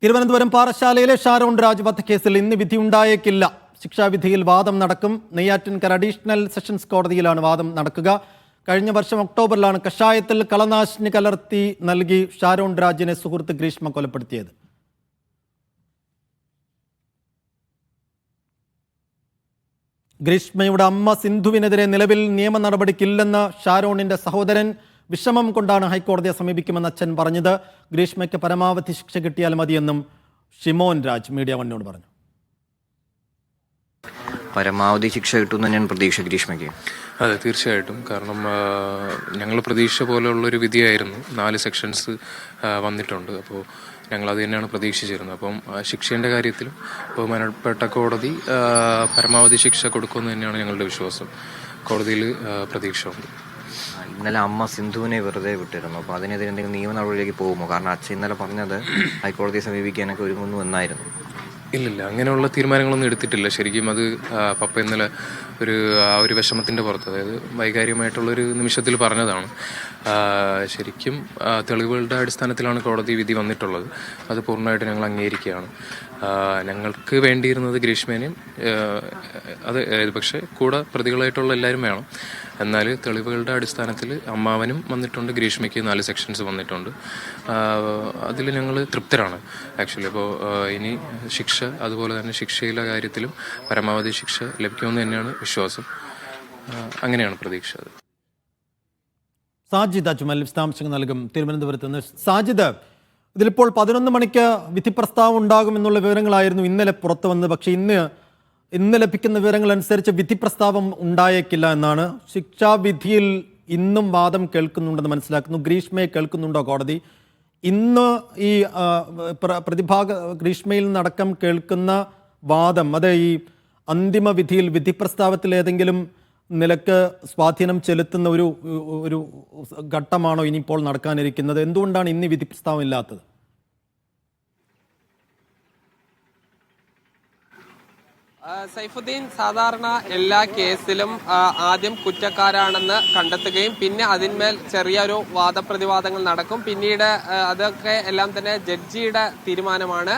തിരുവനന്തപുരം പാറശാലയിലെ ഷാരോൺ രാജ് വധക്കേസിൽ ഇന്ന് വിധിയുണ്ടായേക്കില്ല. ശിക്ഷാവിധിയിൽ വാദം നടക്കും. നെയ്യാറ്റിൻകര അഡീഷണൽ സെഷൻസ് കോടതിയിലാണ് വാദം നടക്കുക. കഴിഞ്ഞ വർഷം ഒക്ടോബറിലാണ് കഷായത്തിൽ കളനാശിനി കലർത്തി നൽകി ഷാരോൺ രാജിനെ സുഹൃത്ത് ഗ്രീഷ്മ കൊലപ്പെടുത്തിയത്. ഗ്രീഷ്മയുടെ അമ്മ സിന്ധുവിനെതിരെ നിലവിൽ നിയമ നടപടിക്കില്ലെന്ന് ഷാരോണിന്റെ സഹോദരൻ വിഷമം കൊണ്ടാണ് ഹൈക്കോടതിയെ സമീപിക്കുമെന്ന് അച്ഛൻ പറഞ്ഞത്. ഗ്രീഷ്മയ്ക്ക് പരമാവധി ശിക്ഷ കിട്ടിയാൽ മതിയെന്നും ഷിമോൻ രാജ് മീഡിയ വണ്ണിനോട് പറഞ്ഞു. പരമാവധി ശിക്ഷ കിട്ടുമെന്ന് തന്നെയാണ് പ്രതീക്ഷ ഗ്രീഷ്മയ്ക്ക്. അതെ, തീർച്ചയായിട്ടും. കാരണം ഞങ്ങൾ പ്രതീക്ഷ പോലെയുള്ളൊരു വിധിയായിരുന്നു. 4 സെക്ഷൻസ് വന്നിട്ടുണ്ട്. അപ്പോൾ ഞങ്ങളത് തന്നെയാണ് പ്രതീക്ഷിച്ചിരുന്നത്. അപ്പം ശിക്ഷേൻ്റെ കാര്യത്തിലും ബഹുമാനപ്പെട്ട കോടതി പരമാവധി ശിക്ഷ കൊടുക്കുമെന്ന് തന്നെയാണ് ഞങ്ങളുടെ വിശ്വാസം. കോടതിയിൽ പ്രതീക്ഷയുണ്ട്. ഇന്നലെ അമ്മ സിന്ധുവിനെ വെറുതെ വിട്ടിരുന്നു. അപ്പോൾ അതിനെതിരെ എന്തെങ്കിലും നിയമ നടപടിയിലേക്ക് പോകുമോ? കാരണം അച്ഛൻ ഇന്നലെ പറഞ്ഞത് ഹൈക്കോടതിയെ സമീപിക്കാനൊക്കെ ഒരുങ്ങുന്നു എന്നായിരുന്നു. ഇല്ലില്ല, അങ്ങനെയുള്ള തീരുമാനങ്ങളൊന്നും എടുത്തിട്ടില്ല. ശരിക്കും അത് പപ്പ ഇന്നലെ ഒരു വിഷമത്തിൻ്റെ പുറത്ത്, അതായത് വൈകാരികമായിട്ടുള്ളൊരു നിമിഷത്തിൽ പറഞ്ഞതാണ്. ശരിക്കും തെളിവുകളുടെ അടിസ്ഥാനത്തിലാണ് കോടതി വിധി വന്നിട്ടുള്ളത്. അത് പൂർണ്ണമായിട്ട് ഞങ്ങൾ അംഗീകരിക്കുകയാണ്. ഞങ്ങൾക്ക് വേണ്ടിയിരുന്നത് ഗ്രീഷ്മേനെയും അത് പക്ഷേ കൂടെ പ്രതികളായിട്ടുള്ള എല്ലാവരും വേണം. എന്നാൽ തെളിവുകളുടെ അടിസ്ഥാനത്തിൽ അമ്മാവനും വന്നിട്ടുണ്ട്, ഗ്രീഷ്മയ്ക്ക് 4 സെക്ഷൻസ് വന്നിട്ടുണ്ട്. അതിൽ ഞങ്ങൾ തൃപ്തരാണ് ആക്ച്വലി. അപ്പോൾ ഇനി ശിക്ഷ, അതുപോലെ തന്നെ ശിക്ഷയിലെ കാര്യത്തിലും പരമാവധി ശിക്ഷ ലഭിക്കുമെന്ന് തന്നെയാണ് വിശ്വാസം. അങ്ങനെയാണ് പ്രതീക്ഷ. സാജിദ് അജ്മൽ വിശദാംശങ്ങൾ നൽകും തിരുവനന്തപുരത്ത് നിന്ന്. സാജിദ്, ഇതിലിപ്പോൾ 11 മണിക്ക് വിധി പ്രസ്താവം ഉണ്ടാകുമെന്നുള്ള വിവരങ്ങളായിരുന്നു ഇന്നലെ പുറത്തു വന്നത്. പക്ഷേ ഇന്ന് ലഭിക്കുന്ന വിവരങ്ങൾ അനുസരിച്ച് വിധി പ്രസ്താവം ഉണ്ടായേക്കില്ല എന്നാണ്. ശിക്ഷാവിധിയിൽ ഇന്നും വാദം കേൾക്കുന്നുണ്ടെന്ന് മനസ്സിലാക്കുന്നു. ഗ്രീഷ്മയെ കേൾക്കുന്നുണ്ടോ കോടതി? ഇന്ന് ഈ പ്രതിഭാഗ ഗ്രീഷ്മയിൽ നിന്നടക്കം കേൾക്കുന്ന വാദം, അത് ഈ അന്തിമ വിധിയിൽ വിധി പ്രസ്താവത്തിൽ ഏതെങ്കിലും നിലക്ക് സ്വാധീനം ചെലുത്തുന്ന ഒരു ഘട്ടമാണോ ഇനിയിപ്പോൾ നടക്കാനിരിക്കുന്നത്? എന്തുകൊണ്ടാണ് ഇന്ന് വിധി പ്രസ്താവം ഇല്ലാത്തത്? സൈഫുദ്ദീൻ, സാധാരണ എല്ലാ കേസിലും ആദ്യം കുറ്റക്കാരാണെന്ന് കണ്ടെത്തുകയും പിന്നെ അതിന്മേൽ ചെറിയൊരു വാദപ്രതിവാദങ്ങൾ നടക്കും. പിന്നീട് അതൊക്കെ എല്ലാം തന്നെ ജഡ്ജിയുടെ തീരുമാനമാണ്.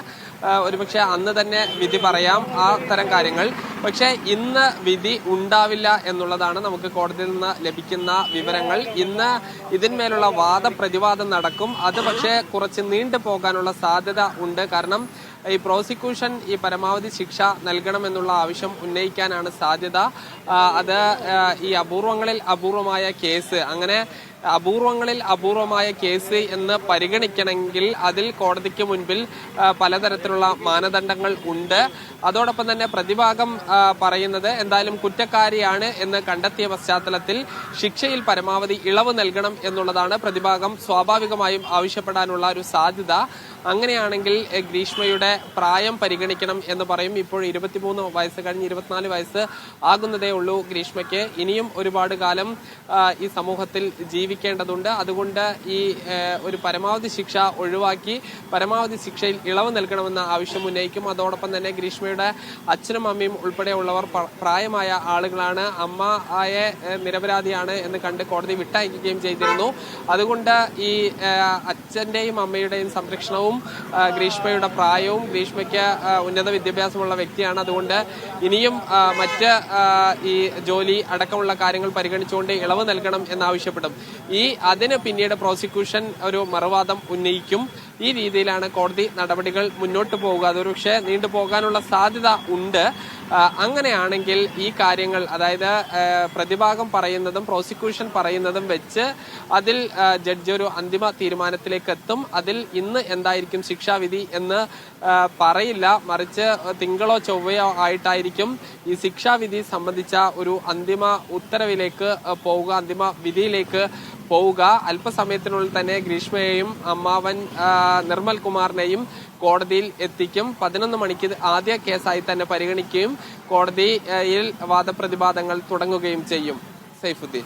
ഒരുപക്ഷെ അന്ന് തന്നെ വിധി പറയാം, ആ തരം കാര്യങ്ങൾ. പക്ഷേ ഇന്ന് വിധി ഉണ്ടാവില്ല എന്നുള്ളതാണ് നമുക്ക് കോടതിയിൽ നിന്ന് ലഭിക്കുന്ന വിവരങ്ങൾ. ഇന്ന് ഇതിന്മേലുള്ള വാദപ്രതിവാദം നടക്കും. അത് പക്ഷേ കുറച്ച് നീണ്ടു പോകാനുള്ള സാധ്യത ഉണ്ട്. കാരണം ഈ പ്രോസിക്യൂഷൻ ഈ പരമാവധി ശിക്ഷ നൽകണമെന്നുള്ള ആവശ്യം ഉന്നയിക്കാനാണ് സാധ്യത. അത് ഈ അപൂർവങ്ങളിൽ അപൂർവമായ കേസ്, അങ്ങനെ അപൂർവങ്ങളിൽ അപൂർവമായ കേസ് എന്ന് പരിഗണിക്കണമെങ്കിൽ അതിൽ കോടതിക്ക് മുൻപിൽ പലതരത്തിലുള്ള മാനദണ്ഡങ്ങൾ ഉണ്ട്. അതോടൊപ്പം തന്നെ പ്രതിഭാഗം പറയുന്നത് എന്തായാലും കുറ്റക്കാരിയാണ് എന്ന് കണ്ടെത്തിയ പശ്ചാത്തലത്തിൽ ശിക്ഷയിൽ പരമാവധി ഇളവ് നൽകണം എന്നുള്ളതാണ് പ്രതിഭാഗം സ്വാഭാവികമായും ആവശ്യപ്പെടാനുള്ള ഒരു സാധ്യത. അങ്ങനെയാണെങ്കിൽ ഗ്രീഷ്മയുടെ പ്രായം പരിഗണിക്കണം എന്ന് പറയും. ഇപ്പോൾ 23 വയസ്സ് കഴിഞ്ഞ് 24 വയസ്സ് ആകുന്നതേ ഉള്ളൂ ഗ്രീഷ്മയ്ക്ക്. ഇനിയും ഒരുപാട് കാലം ഈ സമൂഹത്തിൽ ജീവിക്കേണ്ടതുണ്ട്. അതുകൊണ്ട് ഈ ഒരു പരമാവധി ശിക്ഷ ഒഴിവാക്കി പരമാവധി ശിക്ഷയിൽ ഇളവ് നൽകണമെന്ന ആവശ്യം ഉന്നയിക്കും. അതോടൊപ്പം തന്നെ ഗ്രീഷ്മയുടെ അച്ഛനും അമ്മയും ഉൾപ്പെടെയുള്ളവർ പ്രായമായ ആളുകളാണ്. അമ്മ നിരപരാധിയാണ് എന്ന് കണ്ട് കോടതി വിട്ടയക്കുകയും ചെയ്തിരുന്നു. അതുകൊണ്ട് ഈ അച്ഛന്റെയും അമ്മയുടെയും സംരക്ഷണവും ഗ്രീഷ്മയുടെ പ്രായവും, ഗ്രീഷ്മയ്ക്ക് ഉന്നത വിദ്യാഭ്യാസമുള്ള വ്യക്തിയാണ്. അതുകൊണ്ട് ഇനിയും മറ്റ് ഈ ജോലി അടക്കമുള്ള കാര്യങ്ങൾ പരിഗണിച്ചുകൊണ്ട് ഇളവ് നൽകണം എന്നാവശ്യപ്പെടും. അതിന് പിന്നീട് പ്രോസിക്യൂഷൻ ഒരു മറുവാദം ഉന്നയിക്കും. ഈ രീതിയിലാണ് കോടതി നടപടികൾ മുന്നോട്ട് പോവുക. അതൊരുപക്ഷെ നീണ്ടുപോകാനുള്ള സാധ്യത ഉണ്ട്. അങ്ങനെയാണെങ്കിൽ ഈ കാര്യങ്ങൾ, അതായത് പ്രതിഭാഗം പറയുന്നതും പ്രോസിക്യൂഷൻ പറയുന്നതും വെച്ച് അതിൽ ജഡ്ജി ഒരു അന്തിമ തീരുമാനത്തിലേക്ക് എത്തും. അതിൽ ഇന്ന് എന്തായിരിക്കും ശിക്ഷാവിധി എന്ന് പറയില്ല, മറിച്ച് തിങ്കളോ ചൊവ്വയോ ആയിട്ടായിരിക്കും ഈ ശിക്ഷാവിധി സംബന്ധിച്ച ഒരു അന്തിമ ഉത്തരവിലേക്ക് പോവുക, അന്തിമ വിധിയിലേക്ക് പോവുക. അല്പസമയത്തിനുള്ളിൽ തന്നെ ഗ്രീഷ്മയെയും അമ്മാവൻ നിർമ്മൽ കുമാറിനെയും കോടതിയിൽ എത്തിക്കും. 11 മണിക്ക് ആദ്യ കേസായി തന്നെ പരിഗണിക്കുകയും കോടതിയിൽ വാദപ്രതിവാദങ്ങൾ തുടങ്ങുകയും ചെയ്യും. സൈഫുദ്ദീൻ.